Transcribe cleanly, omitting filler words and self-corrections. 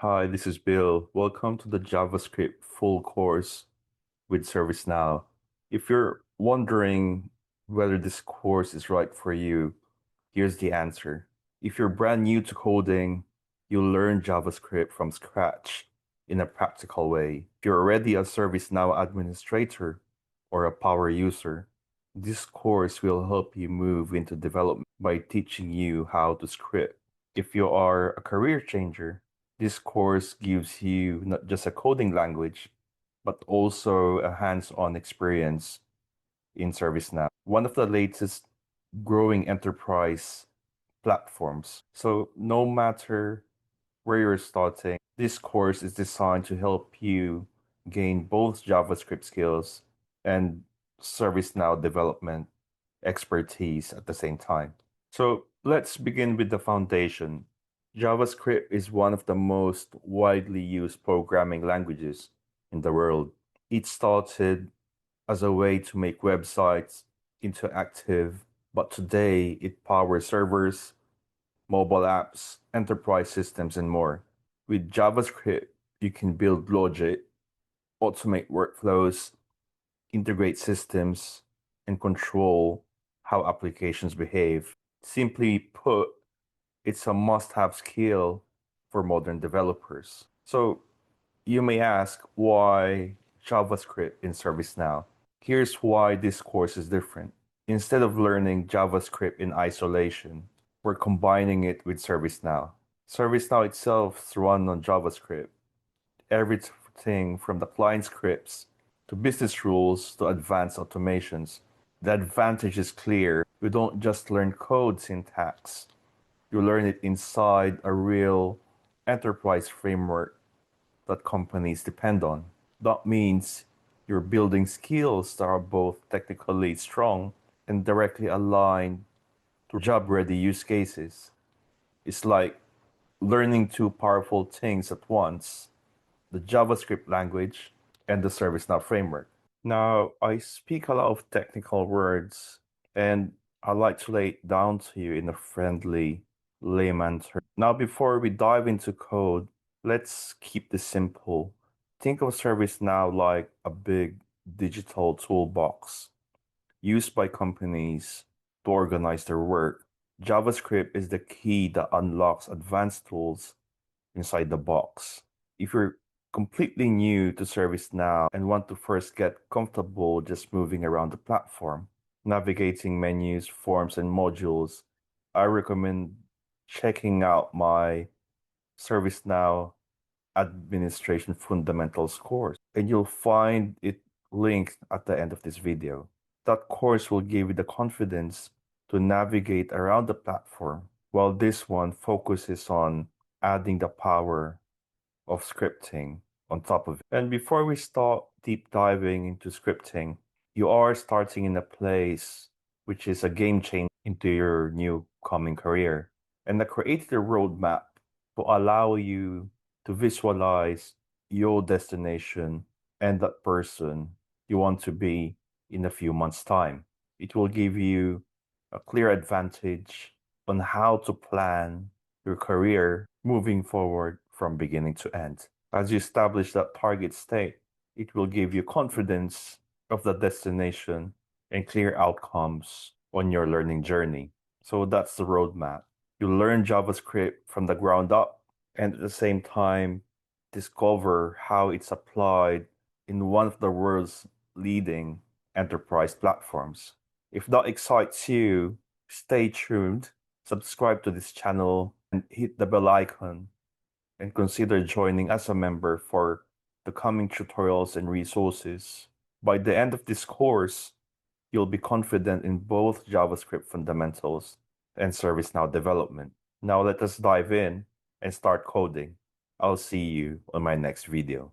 Hi, this is Bill. Welcome to the JavaScript full course with ServiceNow. If you're wondering whether this course is right for you, here's the answer. If you're brand new to coding, you'll learn JavaScript from scratch in a practical way. If you're already a ServiceNow administrator or a power user, this course will help you move into development by teaching you how to script. If you are a career changer, this course gives you not just a coding language, but also a hands-on experience in ServiceNow, one of the latest growing enterprise platforms. So no matter where you're starting, this course is designed to help you gain both JavaScript skills and ServiceNow development expertise at the same time. So let's begin with the foundation. JavaScript is one of the most widely used programming languages in the world. It started as a way to make websites interactive, but today it powers servers, mobile apps, enterprise systems, and more. With JavaScript, you can build logic, automate workflows, integrate systems, and control how applications behave. Simply put, it's a must-have skill for modern developers. So you may ask, why JavaScript in ServiceNow? Here's why this course is different. Instead of learning JavaScript in isolation, we're combining it with ServiceNow. ServiceNow itself is run on JavaScript. Everything from the client scripts to business rules to advanced automations. The advantage is clear. You don't just learn code syntax, you learn it inside a real enterprise framework that companies depend on. That means you're building skills that are both technically strong and directly aligned to job-ready use cases. It's like learning two powerful things at once: the JavaScript language and the ServiceNow framework. Now, I speak a lot of technical words, and I like to lay it down to you in a friendly layman term. Now, before we dive into code, let's keep this simple. Think of ServiceNow like a big digital toolbox used by companies to organize their work. JavaScript is the key that unlocks advanced tools inside the box. If you're completely new to ServiceNow and want to first get comfortable just moving around the platform, navigating menus, forms, and modules, I recommend checking out my ServiceNow Administration Fundamentals course, and you'll find it linked at the end of this video. That course will give you the confidence to navigate around the platform, while this one focuses on adding the power of scripting on top of it. And before we start deep diving into scripting, you are starting in a place which is a game changer into your new coming career. And I created a roadmap to allow you to visualize your destination and that person you want to be in a few months' time. It will give you a clear advantage on how to plan your career moving forward from beginning to end. As you establish that target state, it will give you confidence of the destination and clear outcomes on your learning journey. So that's the roadmap. You learn JavaScript from the ground up and at the same time discover how it's applied in one of the world's leading enterprise platforms. If that excites you, stay tuned, subscribe to this channel, and hit the bell icon, and consider joining as a member for the coming tutorials and resources. By the end of this course, you'll be confident in both JavaScript fundamentals and ServiceNow development. Now let us dive in and start coding. I'll see you on my next video.